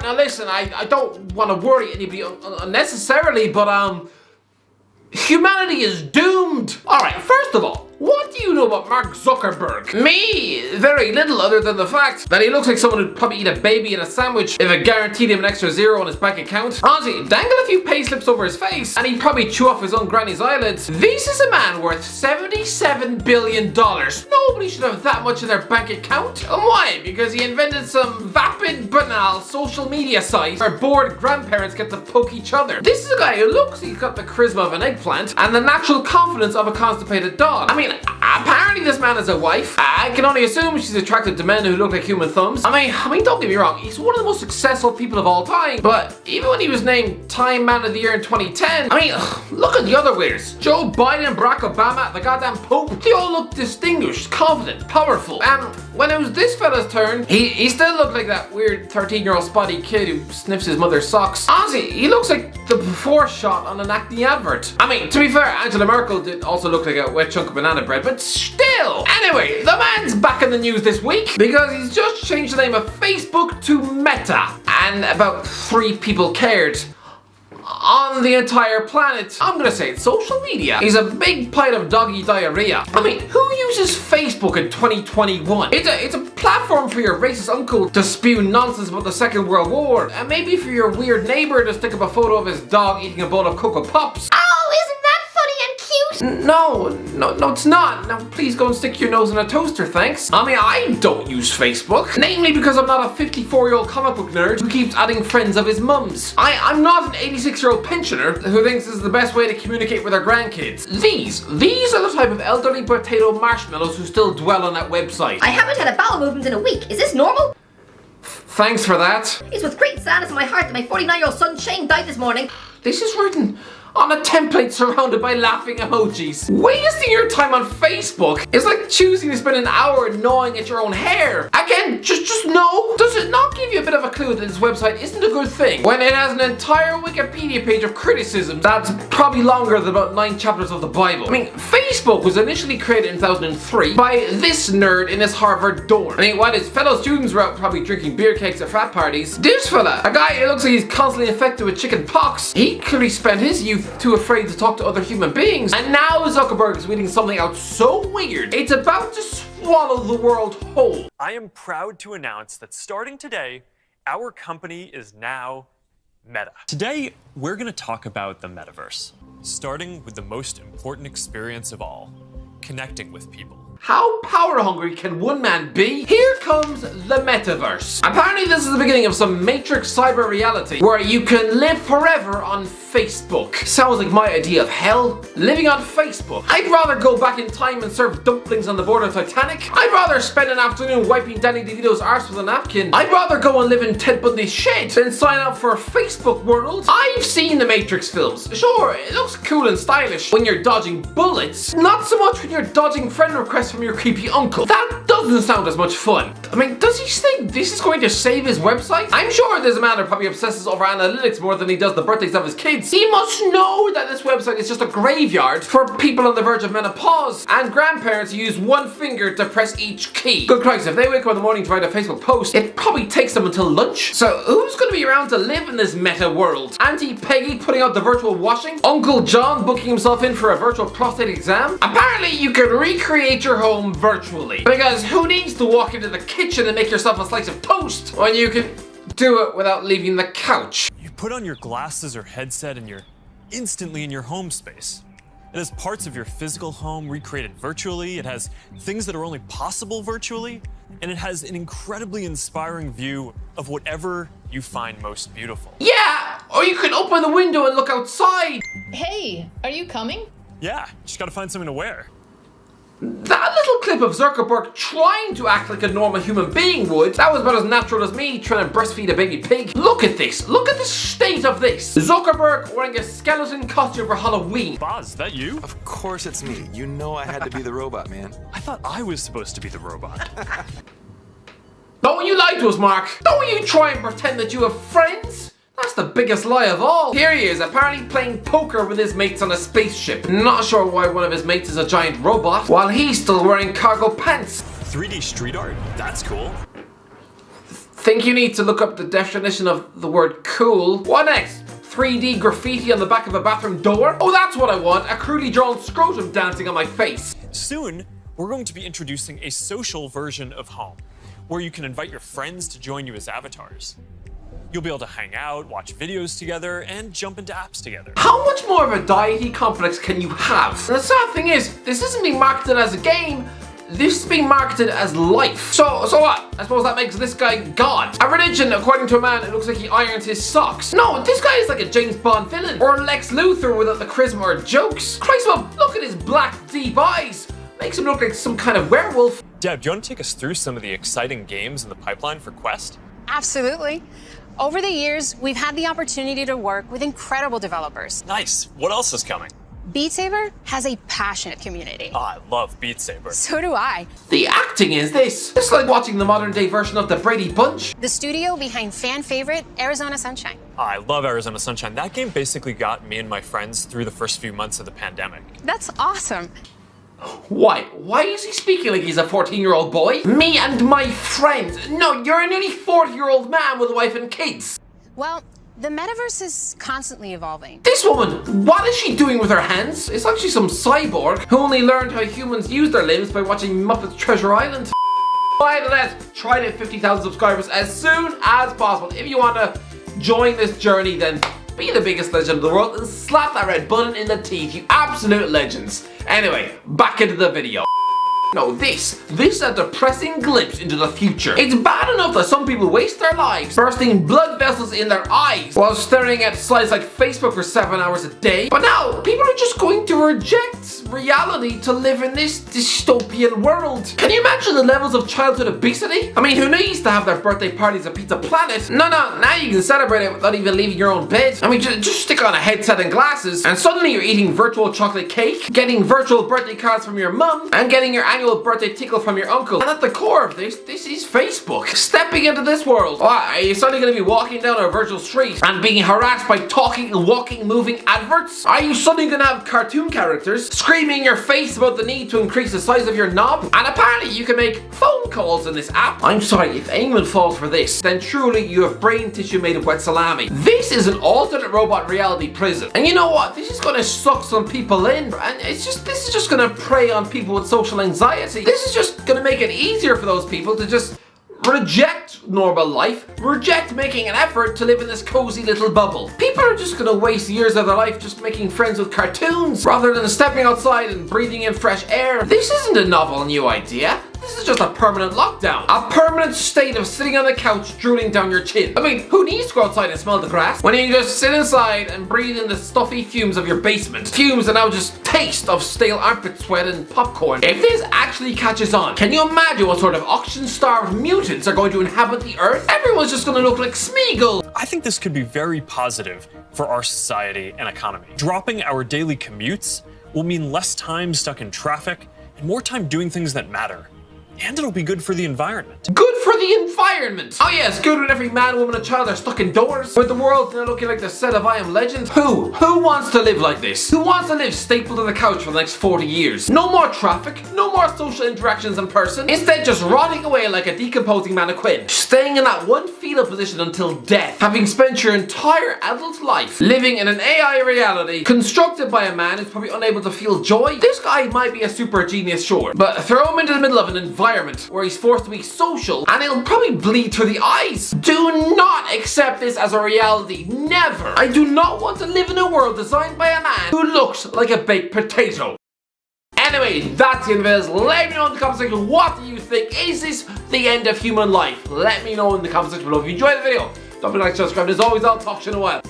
Now listen, I don't want to worry anybody unnecessarily, but humanity is doomed. Alright, first of all, what do you know about Mark Zuckerberg? Me? Very little, other than the fact that he looks like someone who'd probably eat a baby in a sandwich if it guaranteed him an extra zero on his bank account. Honestly, dangle a few pay slips over his face and he'd probably chew off his own granny's eyelids. This is a man worth $77 billion. Nobody should have that much in their bank account. And why? Because he invented some vapid, banal social media site where bored grandparents get to poke each other. This is a guy who looks like he's got the charisma of an eggplant and the natural confidence of a constipated dog. I mean, apparently this man has a wife. I can only assume she's attracted to men who look like human thumbs. I mean, don't get me wrong, he's one of the most successful people of all time. But even when he was named Time Man of the Year in 2010, I mean, look at the other winners. Joe Biden, Barack Obama, the goddamn Pope. They all look distinguished, confident, powerful. And when it was this fella's turn, he still looked like that weird 13-year-old spotty kid who sniffs his mother's socks. Honestly, he looks like the before shot on an acne advert. I mean, to be fair, Angela Merkel did also look like a wet chunk of banana bread, but still. Anyway, the man's back in the news this week because he's just changed the name of Facebook to Meta. And about 3 people cared on the entire planet. I'm gonna say it, social media is a big pile of doggy diarrhea. I mean, who uses Facebook in 2021? It's a platform for your racist uncle to spew nonsense about the Second World War, and maybe for your weird neighbor to stick up a photo of his dog eating a bowl of Cocoa Pops. No, it's not. Now please go and stick your nose in a toaster, thanks. I mean, I don't use Facebook. Namely because I'm not a 54-year-old comic book nerd who keeps adding friends of his mum's. I'm not an 86-year-old pensioner who thinks this is the best way to communicate with their grandkids. These are the type of elderly potato marshmallows who still dwell on that website. I haven't had a bowel movement in a week. Is this normal? Thanks for that. It's with great sadness in my heart that my 49-year-old son Shane died this morning. This is written on a template surrounded by laughing emojis. Wasting your time on Facebook is like choosing to spend an hour gnawing at your own hair. Again, just know, does it not give you a bit of a clue that this website isn't a good thing when it has an entire Wikipedia page of criticism that's probably longer than about 9 chapters of the Bible? I mean, Facebook was initially created in 2003 by this nerd in his Harvard dorm. I mean, while his fellow students were out probably drinking beer cakes at frat parties, this fella, a guy who looks like he's constantly infected with chicken pox, he clearly spent his youth too afraid to talk to other human beings. And now Zuckerberg is tweeting something out so weird, it's about to swallow the world whole. I am proud to announce that starting today, our company is now Meta. Today, we're going to talk about the metaverse, starting with the most important experience of all, connecting with people. How power hungry can one man be? Here comes the metaverse. Apparently this is the beginning of some Matrix cyber reality where you can live forever on Facebook. Sounds like my idea of hell. Living on Facebook. I'd rather go back in time and serve dumplings on the board of Titanic. I'd rather spend an afternoon wiping Danny DeVito's arse with a napkin. I'd rather go and live in Ted Bundy's shed than sign up for a Facebook world. I've seen the Matrix films. Sure, it looks cool and stylish when you're dodging bullets. Not so much when you're dodging friend requests from your creepy uncle. That doesn't sound as much fun. I mean, does he think this is going to save his website? I'm sure there's a man who probably obsesses over analytics more than he does the birthdays of his kids. He must know that this website is just a graveyard for people on the verge of menopause and grandparents who use one finger to press each key. Good Christ, if they wake up in the morning to write a Facebook post, it probably takes them until lunch. So who's going to be around to live in this meta world? Auntie Peggy putting out the virtual washing? Uncle John booking himself in for a virtual prostate exam? Apparently you can recreate your home virtually. Because who needs to walk into the kitchen and make yourself a slice of toast when you can do it without leaving the couch? You put on your glasses or headset and you're instantly in your home space. It has parts of your physical home recreated virtually, it has things that are only possible virtually, and it has an incredibly inspiring view of whatever you find most beautiful. Yeah, or you can open the window and look outside. Hey, are you coming? Yeah, just gotta find something to wear. That little clip of Zuckerberg trying to act like a normal human being would, that was about as natural as me trying to breastfeed a baby pig. Look at this. Look at the state of this. Zuckerberg wearing a skeleton costume for Halloween. Boz, is that you? Of course it's me. You know I had to be the robot, man. I thought I was supposed to be the robot. Don't you lie to us, Mark. Don't you try and pretend that you have friends. That's the biggest lie of all. Here he is, apparently playing poker with his mates on a spaceship. Not sure why one of his mates is a giant robot, while he's still wearing cargo pants. 3D street art? That's cool. Think you need to look up the definition of the word cool. What next? 3D graffiti on the back of a bathroom door? Oh, that's what I want, a crudely drawn scrotum dancing on my face. Soon, we're going to be introducing a social version of home, where you can invite your friends to join you as avatars. You'll be able to hang out, watch videos together, and jump into apps together. How much more of a deity complex can you have? And the sad thing is, this isn't being marketed as a game, this is being marketed as life. So what? I suppose that makes this guy God. A religion, according to a man, it looks like he irons his socks. No, this guy is like a James Bond villain, or Lex Luthor without the charisma or jokes. Christ, well, look at his black, deep eyes. Makes him look like some kind of werewolf. Deb, do you want to take us through some of the exciting games in the pipeline for Quest? Absolutely. Over the years, we've had the opportunity to work with incredible developers. Nice. What else is coming? Beat Saber has a passionate community. Oh, I love Beat Saber. So do I. The acting is this. It's like watching the modern day version of the Brady Bunch. The studio behind fan favorite Arizona Sunshine. I love Arizona Sunshine. That game basically got me and my friends through the first few months of the pandemic. That's awesome. Why? Why is he speaking like he's a 14-year-old boy? Me and my friends. No, you're a nearly 40-year-old man with a wife and kids. Well, the metaverse is constantly evolving. This woman, what is she doing with her hands? It's like she's some cyborg who only learned how humans use their limbs by watching Muppets Treasure Island. Nevertheless, try to hit 50,000 subscribers as soon as possible. If you want to join this journey, then be the biggest legend of the world and slap that red button in the teeth, you absolute legends. Anyway, back into the video. No, this is a depressing glimpse into the future. It's bad enough that some people waste their lives bursting blood vessels in their eyes while staring at sites like Facebook for 7 hours a day. But now, people are just going to reject reality to live in this dystopian world. Can you imagine the levels of childhood obesity? I mean, who needs to have their birthday parties at Pizza Planet? No, now you can celebrate it without even leaving your own bed. I mean, just stick on a headset and glasses, and suddenly you're eating virtual chocolate cake, getting virtual birthday cards from your mum, and getting your annual birthday tickle from your uncle. And at the core of this is Facebook. Stepping into this world. Are you suddenly going to be walking down a virtual street and being harassed by talking, walking, moving adverts? Are you suddenly going to have cartoon characters screaming in your face about the need to increase the size of your knob? And apparently you can make phone calls in this app. I'm sorry, if anyone falls for this, then truly you have brain tissue made of wet salami. This is an alternate robot reality prison. And you know what? This is going to suck some people in. And this is just going to prey on people with social anxiety. This is just going to make it easier for those people to just reject normal life, reject making an effort to live in this cozy little bubble. People are just going to waste years of their life just making friends with cartoons rather than stepping outside and breathing in fresh air. This isn't a novel new idea. This is just a permanent lockdown. A permanent state of sitting on the couch drooling down your chin. I mean, who needs to go outside and smell the grass when you can just sit inside and breathe in the stuffy fumes of your basement? Fumes that now just taste of stale armpit sweat and popcorn. If this actually catches on, can you imagine what sort of oxygen-starved mutants are going to inhabit the earth? Everyone's just going to look like Smeagol. I think this could be very positive for our society and economy. Dropping our daily commutes will mean less time stuck in traffic and more time doing things that matter. And it'll be good for the environment. Good for the environment! Oh yes, good when every man, woman and child are stuck indoors. With the world now looking like the set of I Am Legend. Who wants to live like this? Who wants to live stapled to the couch for the next 40 years? No more traffic, no more social interactions in person. Instead just rotting away like a decomposing mannequin. Staying in that one fetal position until death. Having spent your entire adult life living in an AI reality constructed by a man who's probably unable to feel joy. This guy might be a super genius, sure. But throw him into the middle of an environment where he's forced to be social and he'll probably bleed through the eyes. Do not accept this as a reality. Never. I do not want to live in a world designed by a man who looks like a baked potato. Anyway, that's the end of this. Let me know in the comment section, what do you think? Is this the end of human life? Let me know in the comment section below. If you enjoyed the video, don't forget to like, subscribe, and as always, I'll talk to you in a while.